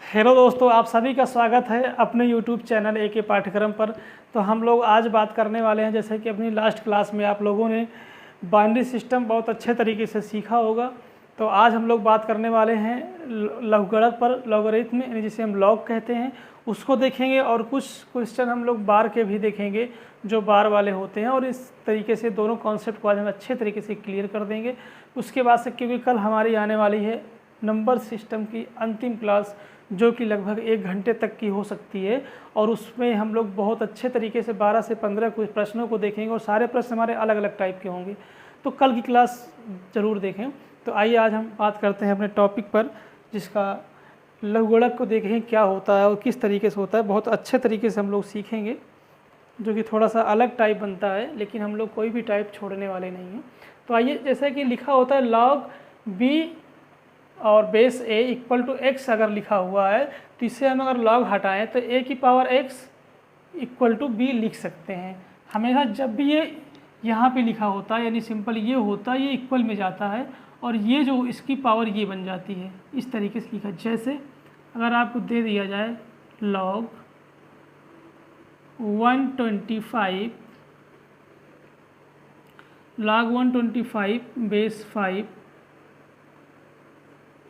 Hello दोस्तों, आप सभी का स्वागत है अपने यूट्यूब चैनल ए के पाठ्यक्रम पर। तो हम लोग आज बात करने वाले हैं, जैसे कि अपनी लास्ट क्लास में आप लोगों ने बाइनरी सिस्टम बहुत अच्छे तरीके से सीखा होगा। तो आज हम लोग बात करने वाले हैं लघुगणक पर, लॉगरिथम यानी जिसे हम लॉग कहते हैं उसको देखेंगे, और कुछ क्वेश्चन हम लोग बार के भी देखेंगे जो बार वाले होते हैं। और इस तरीके से दोनों कॉन्सेप्ट को आज हम अच्छे तरीके से क्लियर कर देंगे। उसके बाद से, क्योंकि कल हमारी आने वाली है नंबर सिस्टम की अंतिम क्लास, जो कि लगभग 1 घंटे तक की हो सकती है, और उसमें हम लोग बहुत अच्छे तरीके से 12 से 15 कुछ प्रश्नों को देखेंगे, और सारे प्रश्न हमारे अलग अलग टाइप के होंगे। तो कल की क्लास ज़रूर देखें। तो आइए आज हम बात करते हैं अपने टॉपिक पर, जिसका लघुगणक को देखें क्या होता है और किस तरीके से होता है। बहुत अच्छे तरीके से हम लोग सीखेंगे, जो कि थोड़ा सा अलग टाइप बनता है, लेकिन हम लोग कोई भी टाइप छोड़ने वाले नहीं हैं। तो आइए, जैसा कि लिखा होता है लॉग बी और base a equal to x अगर लिखा हुआ है, तो इससे हम अगर लॉग हटाएं तो ए की power x equal to b लिख सकते हैं। हमेशा जब भी ये यहाँ पे लिखा होता है, यानी सिंपल ये होता है, ये इक्वल में जाता है, और ये जो इसकी पावर ये बन जाती है। इस तरीके से लिखा, जैसे अगर आपको दे दिया जाए लॉग 125 बेस 5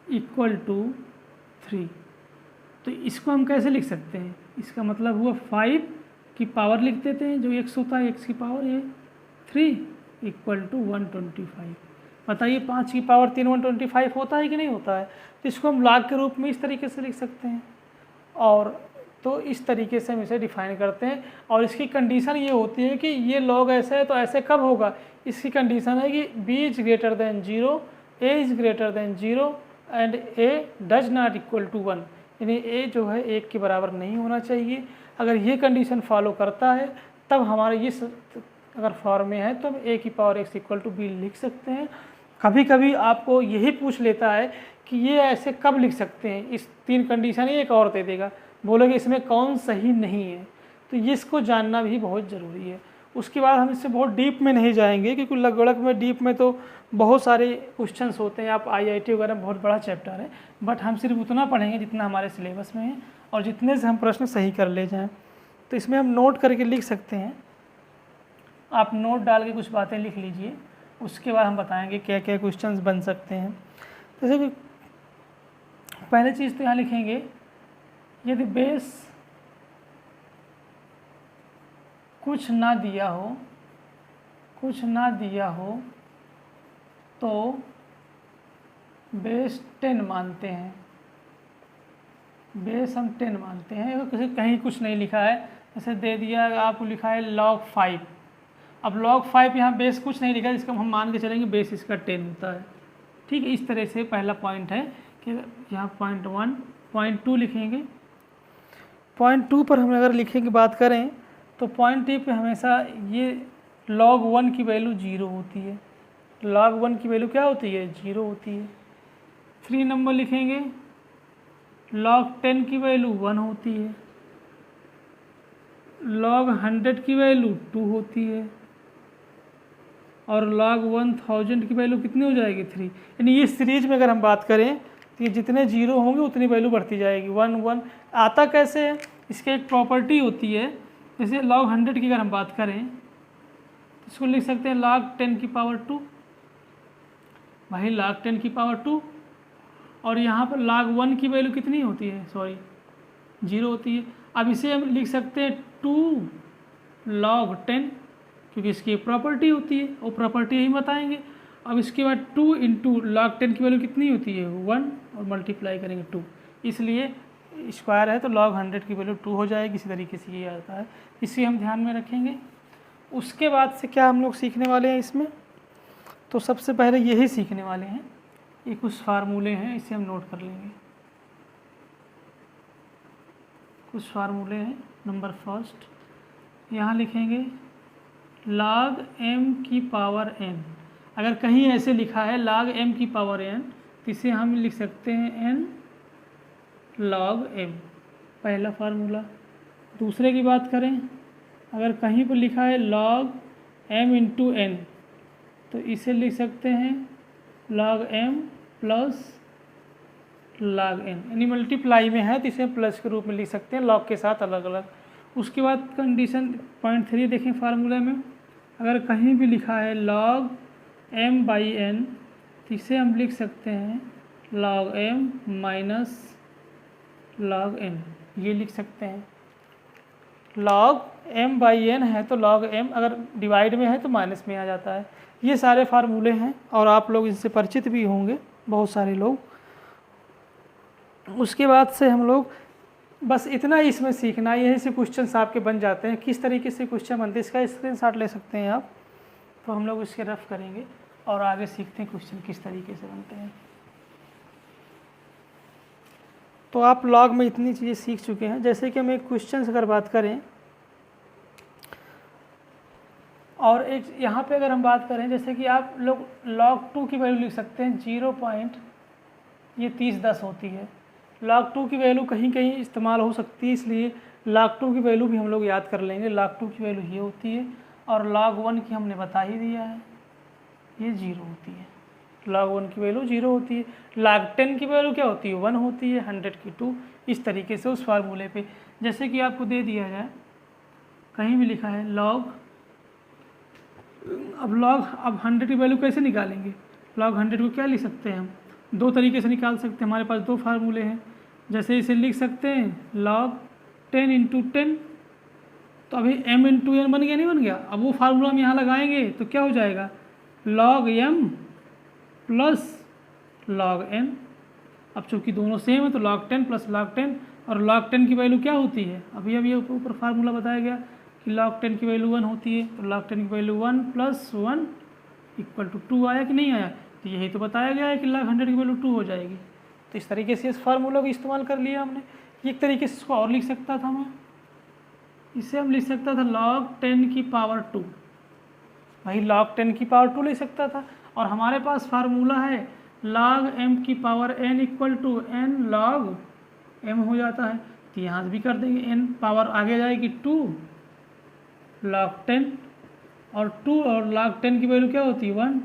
इक्वल टू 3, तो इसको हम कैसे लिख सकते हैं? इसका मतलब हुआ 5 की पावर लिख देते हैं, जो x होता है, x की पावर है 3 इक्वल टू 125। बताइए 5 की पावर 3 125 होता है कि नहीं होता है? तो इसको हम लॉग के रूप में इस तरीके से लिख सकते हैं, और तो इस तरीके से हम इसे डिफाइन करते हैं। और इसकी कंडीशन ये होती है कि ये लॉग ऐसे है तो ऐसे कब होगा? इसकी कंडीशन है कि b is greater than 0, a is greater than 0 and a does not equal to 1, यानी a जो है 1 के बराबर नहीं होना चाहिए। अगर ये कंडीशन फॉलो करता है तब हमारे ये अगर फॉर्म में है तो हम a की power x equal to b लिख सकते हैं। कभी कभी आपको यही पूछ लेता है कि ये ऐसे कब लिख सकते हैं, इस 3 कंडीशन एक और दे देगा, बोलोगे इसमें कौन सही नहीं है। तो ये इसको जानना भी बहुत ज़रूरी है। उसके बाद हम इससे बहुत डीप में नहीं जाएंगे, क्योंकि लघुगणक में डीप में तो बहुत सारे क्वेश्चंस होते हैं। आप IIT वगैरह बहुत बड़ा चैप्टर है, बट हम सिर्फ उतना पढ़ेंगे जितना हमारे सिलेबस में है, और जितने से हम प्रश्न सही कर ले जाएं। तो इसमें हम नोट करके लिख सकते हैं। आप नोट डाल के कुछ बातें लिख लीजिए, उसके बाद हम बताएंगे क्या क्या क्वेश्चंस बन सकते हैं। जैसे कि पहली चीज़ तो यहाँ लिखेंगे, यदि बेस कुछ ना दिया हो तो बेस 10 मानते हैं। बेस हम 10 मानते हैं। अगर कहीं कुछ नहीं लिखा है, जैसे दे दिया आपको लिखा है log 5, अब log 5 यहाँ बेस कुछ नहीं लिखा है, इसका हम मान के चलेंगे बेस इसका 10 होता है। ठीक है, इस तरह से पहला पॉइंट है कि यहाँ पॉइंट 1, पॉइंट 2 लिखेंगे। पॉइंट 2 पर हम अगर लिखेंगे बात करें, तो पॉइंट 2 पे हमेशा ये log 1 की वैल्यू 0 होती है। log 1 की वैल्यू क्या होती है? 0 होती है। 3 नंबर लिखेंगे, log 10 की वैल्यू 1 होती है। log 100 की वैल्यू 2 होती है, और log 1000 की वैल्यू कितनी हो जाएगी? 3। यानी ये सीरीज में अगर हम बात करें तो ये जितने 0 होंगे उतनी वैल्यू बढ़ती जाएगी। 1 1 आता कैसे है? इसकी एक प्रॉपर्टी होती है। जैसे log 100 की अगर हम बात करें तो इसको लिख सकते हैं log 10 की पावर 2, भाई log 10 की पावर 2, और यहाँ पर log 1 की वैल्यू कितनी होती है? 0 होती है। अब इसे हम लिख सकते हैं 2 log 10, क्योंकि इसकी एक प्रॉपर्टी होती है, वो प्रॉपर्टी यही बताएंगे। अब इसके बाद 2 इंटू log 10 की वैल्यू कितनी होती है? 1, और मल्टीप्लाई करेंगे 2, इसलिए स्क्वायर है तो log 100 की वैल्यू 2 हो जाएगी। इसी तरीके से ये आता है, इसे हम ध्यान में रखेंगे। उसके बाद से क्या हम लोग सीखने वाले हैं इसमें? तो सबसे पहले यही सीखने वाले हैं, ये कुछ फार्मूले हैं, इसे हम नोट कर लेंगे। कुछ फार्मूले हैं। नंबर फर्स्ट यहाँ लिखेंगे log m की पावर n। अगर कहीं ऐसे लिखा है log m की पावर n, तो इसे हम लिख सकते हैं n log m, पहला फार्मूला। दूसरे की बात करें, अगर कहीं पर लिखा है log m इंटू n, तो इसे लिख सकते हैं log m plus log n, यानी मल्टीप्लाई में है तो इसे प्लस के रूप में लिख सकते हैं लॉग के साथ अलग अलग। उसके बाद कंडीशन पॉइंट 3 देखें फार्मूला में, अगर कहीं भी लिखा है log m/n तो इसे हम लिख सकते हैं log m minus log n, ये लिख सकते हैं। log m/n है तो log m अगर डिवाइड में है तो माइनस में आ जाता है। ये सारे फार्मूले हैं और आप लोग इनसे परिचित भी होंगे बहुत सारे लोग। उसके बाद से हम लोग बस इतना ही इसमें सीखना, यही से क्वेश्चन आपके बन जाते हैं। किस तरीके से क्वेश्चन बनते हैं इसका स्क्रीनशॉट ले सकते हैं आप, तो हम लोग इसके रफ करेंगे और आगे सीखते हैं क्वेश्चन किस तरीके से बनते हैं। तो आप लॉग में इतनी चीज़ें सीख चुके हैं। जैसे कि हम एक क्वेश्चन अगर बात करें और एक यहाँ पे अगर हम बात करें, जैसे कि आप लोग log 2 की वैल्यू लिख सकते हैं 0.3010 होती है। log 2 की वैल्यू कहीं कहीं इस्तेमाल हो सकती है, इसलिए log 2 की वैल्यू भी हम लोग याद कर लेंगे। log 2 की वैल्यू ये होती है और log 1 की हमने बता ही दिया है, ये 0 होती है। log 1 की वैल्यू 0 होती है। log 10 की वैल्यू क्या होती है, 1 होती है, 100 की 2। इस तरीके से उस फार्मूले पे जैसे कि आपको दे दिया जाए, कहीं भी लिखा है log, अब 100 की वैल्यू कैसे निकालेंगे, log 100 को क्या लिख सकते हैं हम, दो तरीके से निकाल सकते हैं। हमारे पास दो फार्मूले हैं। जैसे इसे लिख सकते हैं log 10 × 10, तो अभी m × n बन गया नहीं बन गया। अब वो फार्मूला हम यहाँ लगाएंगे तो क्या हो जाएगा, log m plus log n। अब चूँकि दोनों सेम है तो log 10 प्लस log 10, और log 10 की वैल्यू क्या होती है, अभी अभी ऊपर फार्मूला बताया गया कि log 10 की वैल्यू 1 होती है, तो log 10 की वैल्यू 1 + 1 = 2 आया कि नहीं आया, तो यही तो बताया गया है कि log 100 की वैल्यू 2 हो जाएगी। तो इस तरीके से इस फार्मूला को इस्तेमाल कर लिया हमने। एक तरीके से इसको और लिख सकता था मैं, इसे हम लिख सकता था log 10 की पावर 2, वही log 10 की पावर 2 लिख सकता था। और हमारे पास फार्मूला है log m की power n = n log m हो जाता है, तो यहाँ से भी कर देंगे, n पावर आगे जाएगी 2 log 10, और 2 और log 10 की वैल्यू क्या होती है 1,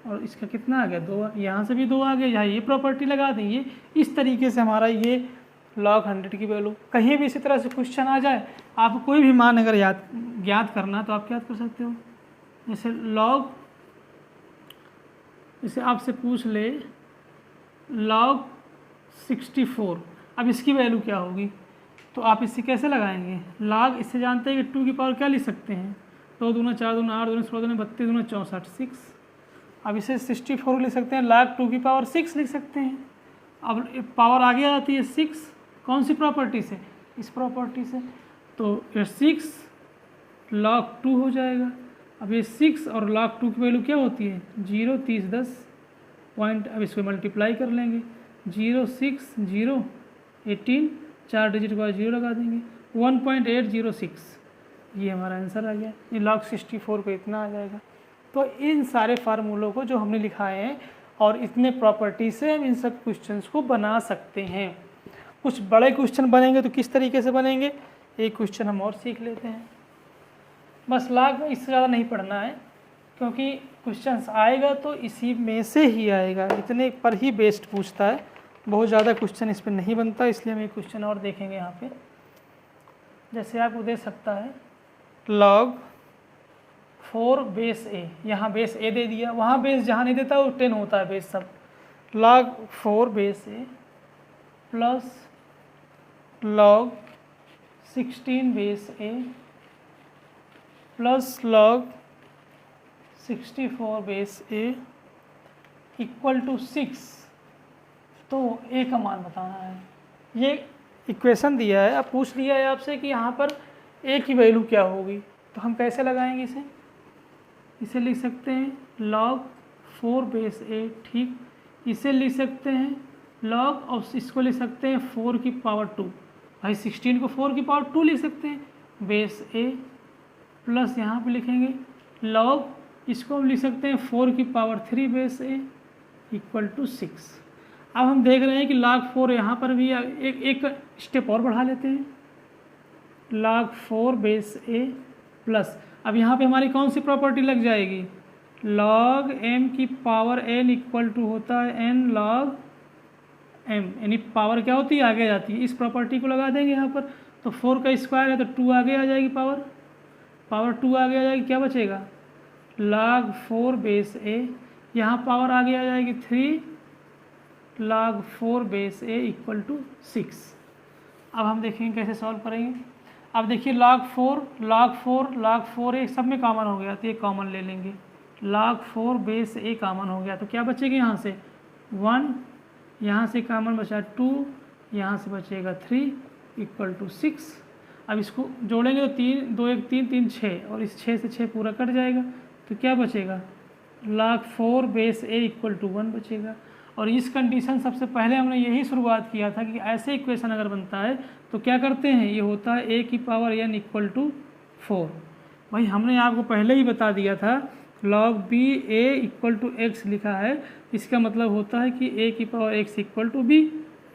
और इसका कितना आ गया 2, यहाँ से भी 2 आ गया, यहाँ ये प्रॉपर्टी लगा देंगे। इस तरीके से हमारा ये log 100 की वैल्यू, कहीं भी इसी तरह से क्वेश्चन आ जाए, आप कोई भी मान अगर याद करना तो आप याद कर सकते हो। जैसे जैसे आपसे पूछ ले log 64, अब इसकी वैल्यू क्या होगी, तो आप इससे कैसे लगाएंगे, log इससे जानते हैं कि 2 की पावर क्या लिख सकते हैं, 2 दूना 4 दूना 8 दूना 16 दूना 32 दूना 64 6। अब इसे 64 लिख सकते हैं, log 2 की पावर 6 लिख सकते हैं। अब पावर आगे आती है 6, कौन सी प्रॉपर्टी से, इस प्रॉपर्टी से, तो ये 6 log 2 हो जाएगा। अब ये 6 और log 2 की वैल्यू क्या होती है 0 30 10 पॉइंट, अब इसको मल्टीप्लाई कर लेंगे 0 6 0 18, 4 डिजिट के बाद 0 लगा देंगे 1.806, ये हमारा आंसर आ गया। ये log 64 को इतना आ जाएगा। तो इन सारे फार्मूलों को जो हमने लिखाए हैं और इतने प्रॉपर्टी से हम इन सब क्वेश्चंस को बना सकते हैं। कुछ बड़े क्वेश्चन बनेंगे तो किस तरीके से बनेंगे, एक क्वेश्चन हम और सीख लेते हैं। बस log में इससे ज़्यादा नहीं पढ़ना है, क्योंकि क्वेश्चंस आएगा तो इसी में से ही आएगा, इतने पर ही बेस्ड पूछता है, बहुत ज़्यादा क्वेश्चन इस पर नहीं बनता। इसलिए हम एक क्वेश्चन और देखेंगे यहाँ पे। जैसे आपको दे सकता है log 4 बेस a, यहाँ बेस a दे दिया, वहाँ बेस जहाँ नहीं देता वो 10 होता है बेस सब। log 4 base a plus log 16 base a plus log 64 base a = 6। तो a का मान बताना है। ये इक्वेशन दिया है, अब पूछ लिया है आपसे कि यहाँ पर a की वैल्यू क्या होगी, तो हम कैसे लगाएंगे इसे लिख सकते हैं log 4 बेस a, ठीक। इसे लिख सकते हैं log, और इसको लिख सकते हैं 4 की पावर 2, भाई 16 को 4 की पावर 2 लिख सकते हैं, बेस a प्लस यहाँ पे लिखेंगे log, इसको हम लिख सकते हैं 4 की पावर 3 बेस a = 6। अब हम देख रहे हैं कि log 4 यहाँ पर भी एक स्टेप और बढ़ा लेते हैं, log 4 बेस a प्लस, अब यहाँ पे हमारी कौन सी प्रॉपर्टी लग जाएगी, log m की पावर n = होता है n log m, यानी पावर क्या होती है, आगे जाती है। इस प्रॉपर्टी को लगा देंगे यहाँ पर, तो 4 का स्क्वायर है तो 2 आगे आ जाएगी, पावर 2 आगे आ जाएगी, क्या बचेगा log 4 बेस a, यहाँ पावर आगे आ जाएगी 3 log 4 base a equal to 6। अब हम देखेंगे कैसे सॉल्व करेंगे। अब देखिए log 4 a सब में कॉमन हो गया तो ये कॉमन ले लेंगे, log 4 बेस a कॉमन हो गया तो क्या बचेगा यहाँ से 1, यहाँ से कॉमन बचा 2, यहाँ से बचेगा 3 इक्वल टू 6। अब इसको जोड़ेंगे तो 3 2 1 3 3 6 और इस 6 से 6 पूरा कट जाएगा तो क्या बचेगा log 4 base a equal to 1 बचेगा। और इस कंडीशन सबसे पहले हमने यही शुरुआत किया था कि ऐसे इक्वेशन अगर बनता है तो क्या करते हैं, ये होता है a की पावर n इक्वल टू 4। भाई हमने आपको पहले ही बता दिया था log b a equal to x लिखा है, इसका मतलब होता है कि a की power x equal to b,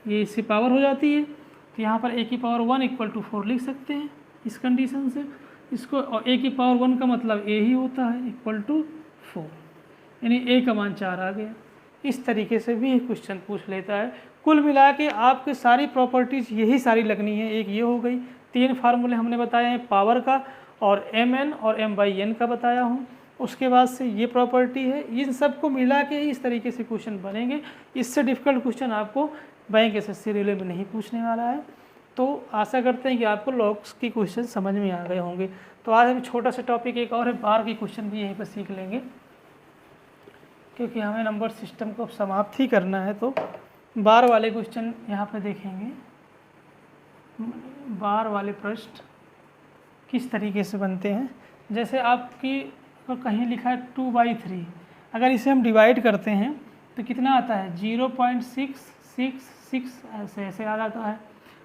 ये इससे पावर हो जाती है तो यहाँ पर a की पावर 1 इक्वल टू 4 लिख सकते हैं इस कंडीशन से इसको। और a की पावर 1 का मतलब a ही होता है इक्वल टू 4, यानी a का मान 4 आ गया। इस तरीके से भी एक क्वेश्चन पूछ लेता है। कुल मिला के आपके सारी प्रॉपर्टीज़ यही सारी लगनी है। एक ये हो गई, 3 फार्मूले हमने बताए हैं पावर का और mn और m/n का बताया हूँ। उसके बाद से ये प्रॉपर्टी है, इन सबको मिला के इस तरीके से क्वेश्चन बनेंगे। इससे डिफ़िकल्ट क्वेश्चन आपको बैंक एसएससी रेलवे में नहीं पूछने वाला है। तो आशा करते हैं कि आपको लॉग्स की क्वेश्चन समझ में आ गए होंगे। तो आज हम छोटा सा टॉपिक एक और है, बार की क्वेश्चन भी यहीं पर सीख लेंगे क्योंकि हमें नंबर सिस्टम को समाप्त ही करना है। तो बार वाले क्वेश्चन यहाँ पे देखेंगे, बार वाले प्रश्न किस तरीके से बनते हैं। जैसे आपकी कहीं लिखा है 2/3, अगर इसे हम डिवाइड करते हैं तो कितना आता है 0.666 ऐसे आ जाता है।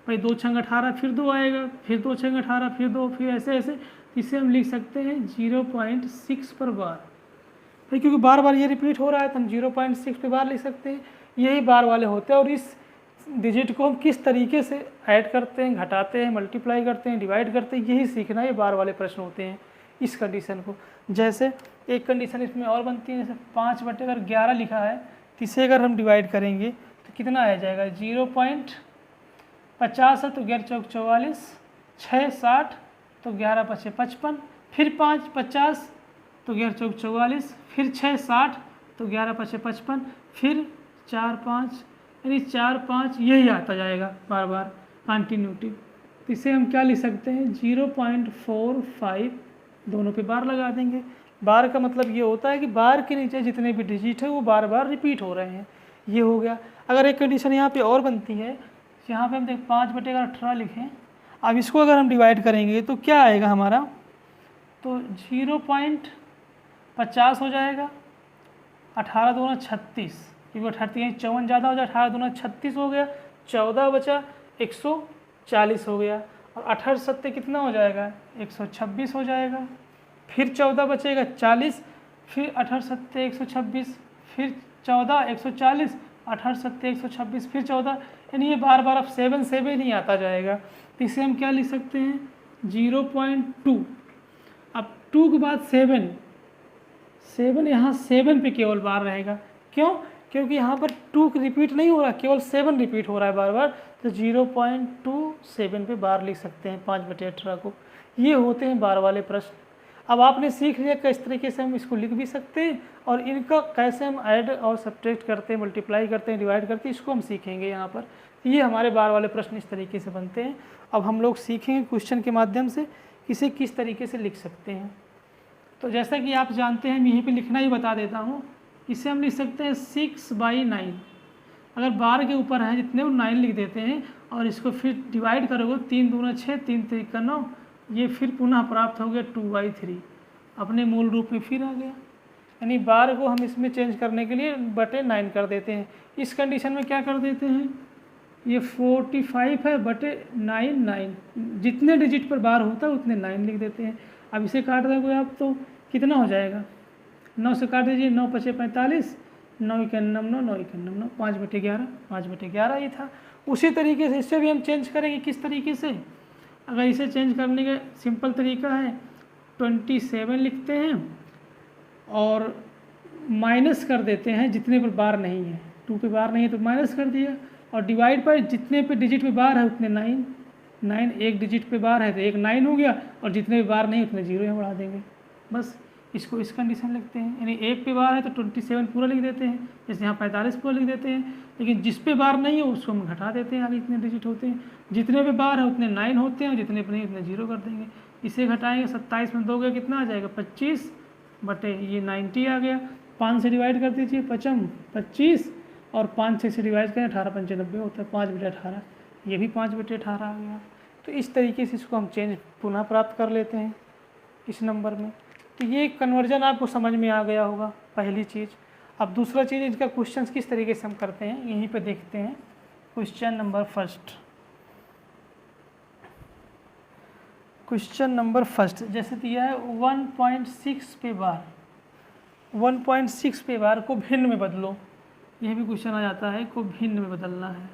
भाई 2 छंग 18 फिर 2 आएगा, फिर 2 छंग 18 फिर 2, फिर ऐसे इसे हम लिख सकते हैं 0.6 पर बार। भाई क्योंकि बार बार ये रिपीट हो रहा है तो हम 0.6 पे बार लिख सकते हैं। यही बार वाले होते हैं और इस डिजिट को हम किस तरीके से ऐड करते हैं, घटाते हैं, मल्टीप्लाई करते हैं, डिवाइड करते हैं, यही सीखना ये बार वाले प्रश्न होते हैं इस कंडीशन को। जैसे एक कंडीशन इसमें और बनती है, जैसे 5/11 लिखा है तो इसे अगर हम डिवाइड करेंगे तो कितना आ जाएगा 0.50 है तो 11 चौक 44, 6 60 तो 11 पचे 55, फिर 5 50 तो 11 चौक 44, फिर 6 60 तो 11 पचे 55, फिर 4 5, यानी 4 5 यही आता जाएगा बार बार कंटिन्यूटी। तो इसे हम क्या लिख सकते हैं 0.45, दोनों पे बार लगा देंगे। बार का मतलब ये होता है कि बार के नीचे जितने भी डिजिट है वो बार बार रिपीट हो रहे हैं, ये हो गया। अगर एक कंडीशन यहाँ पे और बनती है, यहाँ पे हम देख 5/18 लिखें, अब इसको अगर हम डिवाइड करेंगे तो क्या आएगा हमारा, तो 0.50 हो जाएगा, 18 दूना 36, क्योंकि 38 54 ज़्यादा हो जाए, 18 दूना 36 हो गया, 14 बचा 140 हो गया, और 18 सत्ते कितना हो जाएगा 126 हो जाएगा, फिर 14 बचेगा 40, फिर 18 सत्ते 126, फिर 14 140, 18 सत्ते 126, फिर 14, यानी ये बार बार अब 7 7 ही आता जाएगा। तो इसे हम क्या लिख सकते हैं 0.2। अब 2 के बाद 7 यहाँ 7 पे केवल बार रहेगा, क्यों, क्योंकि यहाँ पर 2 रिपीट नहीं हो रहा, केवल 7 रिपीट हो रहा है बार बार, तो 0.27 पे बार लिख सकते हैं 5/18 को। ये होते हैं बार वाले प्रश्न। अब आपने सीख लिया किस तरीके से हम इसको लिख भी सकते हैं और इनका कैसे हम ऐड और सब्ट्रैक्ट करते हैं, मल्टीप्लाई करते हैं, डिवाइड करते हैं, इसको हम सीखेंगे यहाँ पर। ये हमारे बार वाले प्रश्न इस तरीके से बनते हैं। अब हम लोग सीखेंगे क्वेश्चन के माध्यम से इसे किस तरीके से लिख सकते हैं। तो जैसा कि आप जानते हैं, मैं यहीं पर लिखना ही बता देता हूँ। इसे हम लिख सकते हैं 6/9, अगर बार के ऊपर है जितने वो 9 लिख देते हैं और इसको फिर डिवाइड करोगे 3 दूना 6, 3 3 का 9, ये फिर पुनः प्राप्त हो गया 2/3, अपने मूल रूप में फिर आ गया। यानी बार को हम इसमें चेंज करने के लिए /9 कर देते हैं। इस कंडीशन में क्या कर देते हैं, ये 45 है /9 9, जितने डिजिट पर बार होता है उतने 9 लिख देते हैं। अब इसे काट दोगे आप तो कितना हो जाएगा, 9 से काट दीजिए, 9 पचे 45, 9 × 9 9, 9 × 9 9, 5/11, 5/11 ही था। उसी तरीके से इससे भी हम चेंज करेंगे। किस तरीके से, अगर इसे चेंज करने का सिंपल तरीका है 27 लिखते हैं और माइनस कर देते हैं जितने पर बार नहीं है, 2 पे बार नहीं है तो माइनस कर दिया, और डिवाइड पर जितने पे डिजिट पे बार है उतने 9, 9 एक डिजिट पे बार है तो एक 9 हो गया, और जितने भी बार नहीं उतने 0 यहाँ बढ़ा देंगे। बस इसको इस कंडीशन लिखते हैं, यानी एक पे बार है तो 27 पूरा लिख देते हैं, जैसे यहाँ 45 पूरा लिख देते हैं, लेकिन जिस पे बार नहीं हो उसको हम घटा देते हैं, आगे इतने डिजिट होते हैं, जितने पे बार है उतने 9 होते हैं और जितने पे नहीं उतने 0 कर देंगे। इसे घटाएंगे, 27 में 2 गया कितना आ जाएगा 25 बटे ये 90 आ गया। 5 से डिवाइड कर दीजिए, 25 और 5 से डिवाइड करें 18 पंचे 90 होता है, 5/18, ये भी 5/18 आ गया। तो इस तरीके से इसको हम चेंज पुनः प्राप्त कर लेते हैं इस नंबर में। तो ये कन्वर्जन आपको समझ में आ गया होगा पहली चीज़। अब दूसरा चीज़, इसका क्वेश्चन किस तरीके से हम करते हैं यहीं पे देखते हैं। Question number first, question number first जैसे दिया है 1.6 पे बार, 1.6 पे बार को भिन्न में बदलो, यह भी क्वेश्चन आ जाता है, को भिन्न में बदलना है,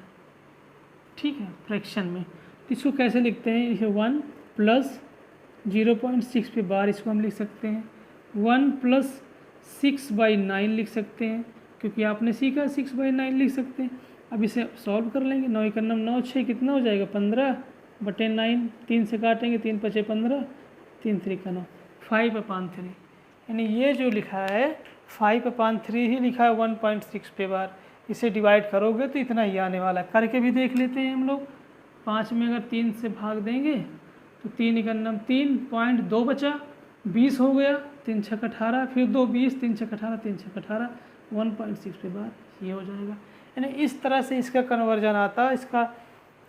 ठीक है, फ्रैक्शन में। तो इसको कैसे लिखते हैं, इसे 1 प्लस 0.6 पे बार इसको हम लिख सकते हैं, 1 प्लस 6/9 लिख सकते हैं, क्योंकि आपने सीखा 6/9 लिख सकते हैं। अब इसे सॉल्व कर लेंगे, 9 1 9 6 कितना हो जाएगा 15/9, 3 से काटेंगे 3 5 15, 3 3 9, 5/3, यानी ये जो लिखा है 5/3 ही लिखा है 1.6 पे बार। इसे डिवाइड करोगे तो इतना ही आने वाला है, करके भी देख लेते हैं हम लोग। 5 में अगर 3 से भाग देंगे तो 3 1 3.2 बचा, 20 हो गया, 3 6 18, फिर 2 20, 3 6 18, 3 6 18, 1.6 पे बार ये हो जाएगा। यानी इस तरह से इसका कन्वर्जन आता है। इसका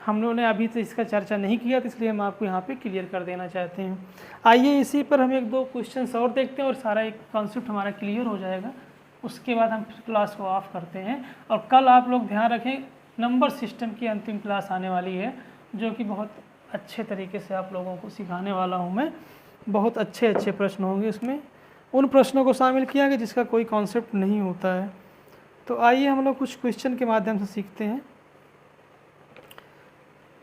हम लोगों ने अभी तो इसका चर्चा नहीं किया, तो इसलिए हम आपको यहाँ पे क्लियर कर देना चाहते हैं। आइए इसी पर हम 1-2 क्वेश्चन और देखते हैं और सारा एक कॉन्सेप्ट हमारा क्लियर हो जाएगा। उसके बाद हम क्लास को ऑफ करते हैं। और कल आप लोग ध्यान रखें, नंबर सिस्टम की अंतिम क्लास आने वाली है, जो कि बहुत अच्छे तरीके से आप लोगों को सिखाने वाला हूँ मैं। बहुत अच्छे प्रश्न होंगे उसमें, उन प्रश्नों को शामिल किया गया जिसका कोई कॉन्सेप्ट नहीं होता है। तो आइए हम लोग कुछ क्वेश्चन के माध्यम से सीखते हैं।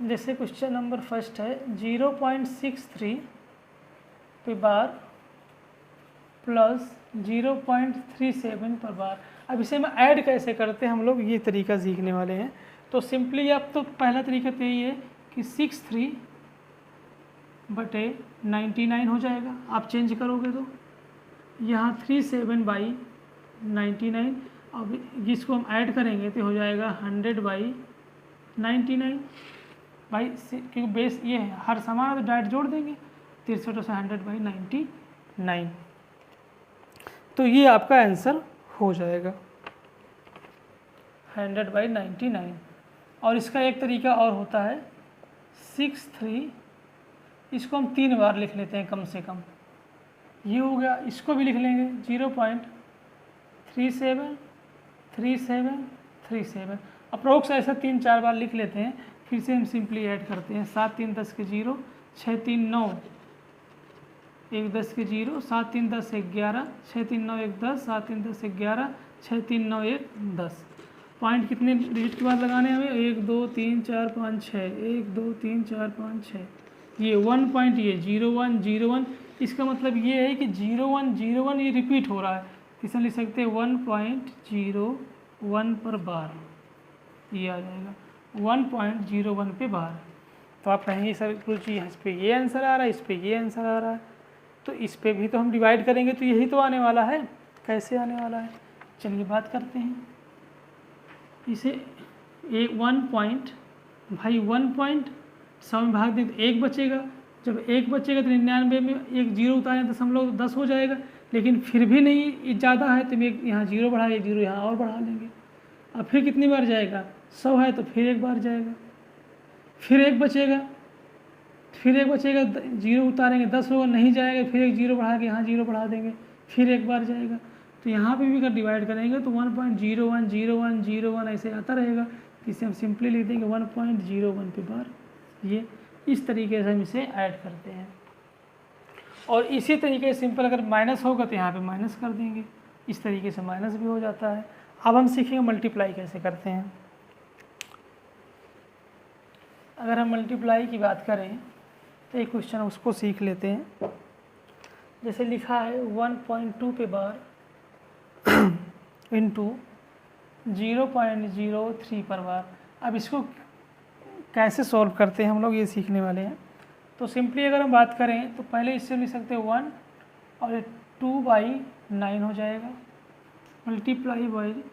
जैसे क्वेश्चन नंबर फर्स्ट है 0.63 पे बार प्लस 0.37 पर बार। अब इसे हम ऐड कैसे करते हैं हम लोग, ये तरीका सीखने वाले हैं। तो सिंपली अब तो पहला तरीका तो यही है कि 63/99 हो जाएगा। आप चेंज करोगे तो यहाँ 37/99, अब जिसको हम ऐड करेंगे तो हो जाएगा 100/99 भाई, क्योंकि बेस ये है, हर समान तो डायरेक्ट जोड़ देंगे, 63 से 100/99, तो ये आपका आंसर हो जाएगा 100/99। और इसका एक तरीका और होता है 63, इसको हम 3 बार लिख लेते हैं कम से कम, ये हो गया। इसको भी लिख लेंगे 0.373737, अप्रोक्स ऐसा 3-4 बार लिख लेते हैं। फिर से हम सिंपली ऐड करते हैं, 7 3 10 के 0, 6 3 9 1 10 के 0, 7 3 10 11, 6 3 9 1 10, 7 3 10 11, 6 3 9 1 10। पॉइंट कितने डिजिट के बाद लगाने हैं हमें, 1 2 3 4 5 6, 1 2 3 4 5 6, ये 1 पॉइंट, ये 0 1 0 1। इसका मतलब ये है कि 0 1 0 1 ये रिपीट हो रहा है, इसे लिख सकते हैं 1.01 पर बार, ये आ जाएगा 1.01 पे बार। तो आप कहेंगे सर रुचि इस पे ये आंसर आ रहा है, इस पे ये आंसर आ रहा है, तो इस पे भी तो हम डिवाइड करेंगे तो यही तो आने वाला है। कैसे आने वाला है, चलिए बात करते हैं। इसे 1 पॉइंट, भाई 1 पॉइंट 100 में भाग दें तो 1 बचेगा, जब 1 बचेगा तो 99 में 1 0 उतारें 10 हो जाएगा, लेकिन फिर भी नहीं ज़्यादा है तो एक यहाँ 0 बढ़ा, 1 0 यहाँ और बढ़ा लेंगे। अब फिर कितनी बार जाएगा, 100 है तो फिर 1 बार जाएगा, फिर 1 बचेगा, फिर 1 बचेगा, 0 उतारेंगे 10 होगा, नहीं जाएगा, फिर 1 0 बढ़ा के यहाँ 0 बढ़ा देंगे, फिर 1 बार जाएगा। तो यहाँ पे भी अगर डिवाइड करेंगे तो 1.01 01 01 ऐसे आता रहेगा। इसे हम सिंपली लिख देंगे 1.01 पे बार। ये इस तरीके से हम इसे ऐड करते हैं। और इसी तरीके से सिंपल अगर माइनस होगा तो यहाँ पे माइनस कर देंगे, इस तरीके से माइनस भी हो जाता है। अब हम सीखेंगे मल्टीप्लाई कैसे करते हैं। अगर हम मल्टीप्लाई की बात करें तो एक क्वेश्चन उसको सीख लेते हैं। जैसे लिखा है 1.2 पे बार इंटू 0.03 पर बार। अब इसको कैसे सॉल्व करते हैं हम लोग ये सीखने वाले हैं। तो सिंपली अगर हम बात करें तो पहले इससे लिख सकते हैं 1 और 2/9 हो जाएगा, मल्टीप्लाई बाई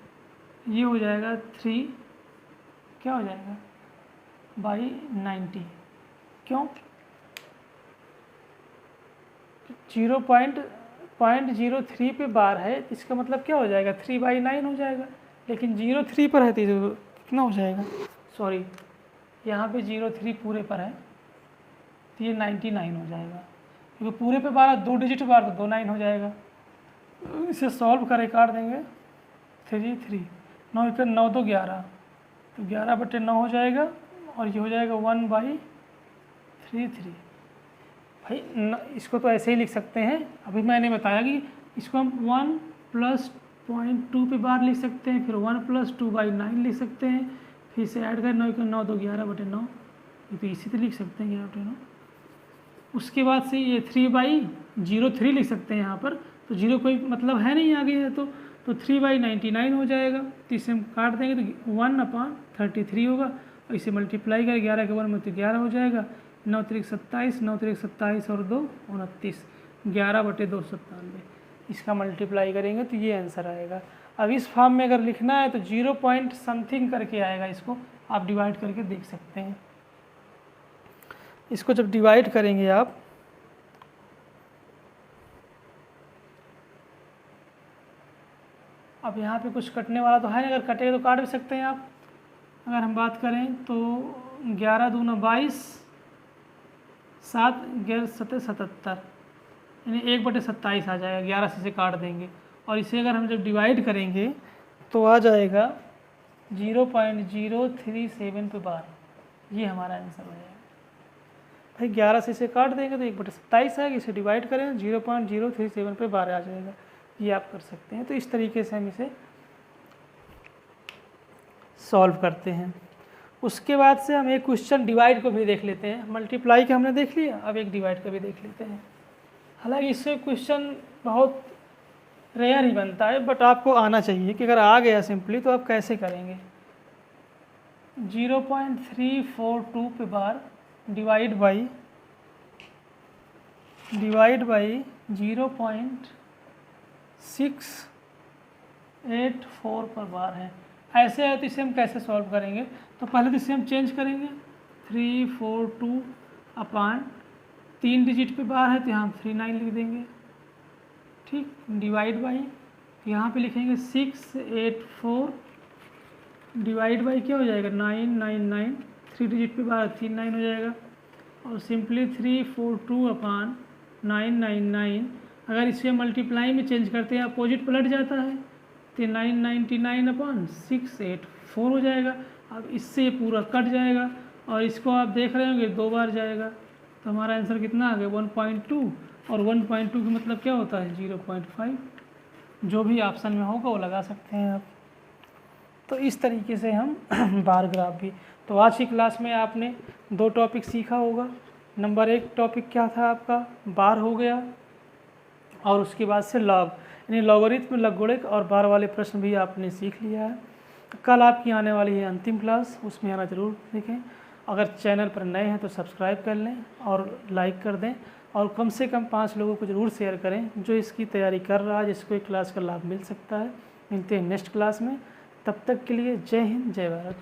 ये हो जाएगा 3 क्या हो जाएगा बाई 90। क्यों? 0.03 पे बार है, इसका मतलब क्या हो जाएगा 3/9 हो जाएगा। लेकिन 0.3 पर है तो कितना हो जाएगा, सॉरी यहाँ पे 0.3 पूरे पर है तो ये 99 हो जाएगा, क्योंकि पूरे पे बार 2 डिजिट बार तो 29 हो जाएगा। इसे सॉल्व करें, काट देंगे 3 9 1 9 2 11 तो 11/9 हो जाएगा और ये हो जाएगा 1/33। भाई इसको तो ऐसे ही लिख सकते हैं, अभी मैंने बताया कि इसको हम 1 + 0.2 पे बार लिख सकते हैं, फिर 1 + 2/9 लिख सकते हैं, फिर से ऐड करें 9 1 9 2 11/9, ये तो इसी तरह लिख सकते हैं 11/9। उसके बाद से ये 3/03 लिख सकते हैं यहाँ पर, तो 0 कोई मतलब है नहीं आगे है तो 3/99 हो जाएगा। तो इसे हम काट देंगे तो 1/33 होगा और इसे मल्टीप्लाई करें 11 के 1 में तो 11 हो जाएगा, 9 3 27 9 3 27 और 2 29 11/297। इसका मल्टीप्लाई करेंगे तो ये आंसर आएगा। अब इस फॉर्म में अगर लिखना है तो 0 पॉइंट समथिंग करके आएगा, इसको आप डिवाइड करके देख सकते हैं। इसको जब डिवाइड करेंगे आप अब यहाँ पे कुछ कटने वाला तो है नहीं, अगर कटेगा तो काट भी सकते हैं आप। अगर हम बात करें तो 11 दूना 22 7 11 7 77 यानी 1/27 आ जाएगा, 11 से काट देंगे और इसे अगर हम जब डिवाइड करेंगे तो आ जाएगा 0.037 पे बार, ये हमारा आंसर हो जाएगा। भाई 11 से इसे काट देंगे तो 1/27 आएगा, इसे डिवाइड करें 0.037 पे बार आ जाएगा, ये आप कर सकते हैं। तो इस तरीके से हम इसे सॉल्व करते हैं। उसके बाद से हम एक क्वेश्चन डिवाइड को भी देख लेते हैं। मल्टीप्लाई का हमने देख लिया, अब एक डिवाइड का भी देख लेते हैं। हालांकि इससे क्वेश्चन बहुत रेयर ही बनता है, बट आपको आना चाहिए कि अगर आ गया सिंपली तो आप कैसे करेंगे। 0.342 पे बार डिवाइड बाई 0.684 पर बार है। ऐसे है तो इसे हम कैसे सॉल्व करेंगे, तो पहले तो इसे हम चेंज करेंगे 342/3 डिजिट पे बार है तो यहाँ हम 39 लिख देंगे, ठीक। डिवाइड बाई यहाँ पे लिखेंगे 684 डिवाइड बाई क्या हो जाएगा 999, 3 डिजिट पे बार 39 हो जाएगा और सिंपली 342/999 अगर इसे मल्टीप्लाई में चेंज करते हैं अपोजिट पलट जाता है तो 999/684 हो जाएगा। अब इससे पूरा कट जाएगा और इसको आप देख रहे होंगे 2 बार जाएगा तो हमारा आंसर कितना आ गया 1.2 और 1.2 का मतलब क्या होता है 0.5, जो भी ऑप्शन में होगा वो लगा सकते हैं आप। तो इस तरीके से हम बार ग्राफ भी। तो आज की क्लास में आपने 2 टॉपिक सीखा होगा। नंबर 1 टॉपिक क्या था आपका, बार हो गया, और उसके बाद से लॉग यानी लॉगरिथम, लघुगणक और बार वाले प्रश्न भी आपने सीख लिया है। कल आपकी आने वाली है अंतिम क्लास, उसमें आना ज़रूर देखें। अगर चैनल पर नए हैं तो सब्सक्राइब कर लें और लाइक कर दें और कम से कम 5 लोगों को ज़रूर शेयर करें जो इसकी तैयारी कर रहा है, जिसको एक क्लास का लाभ मिल सकता है। मिलते हैं नेक्स्ट क्लास में, तब तक के लिए जय हिंद जय भारत।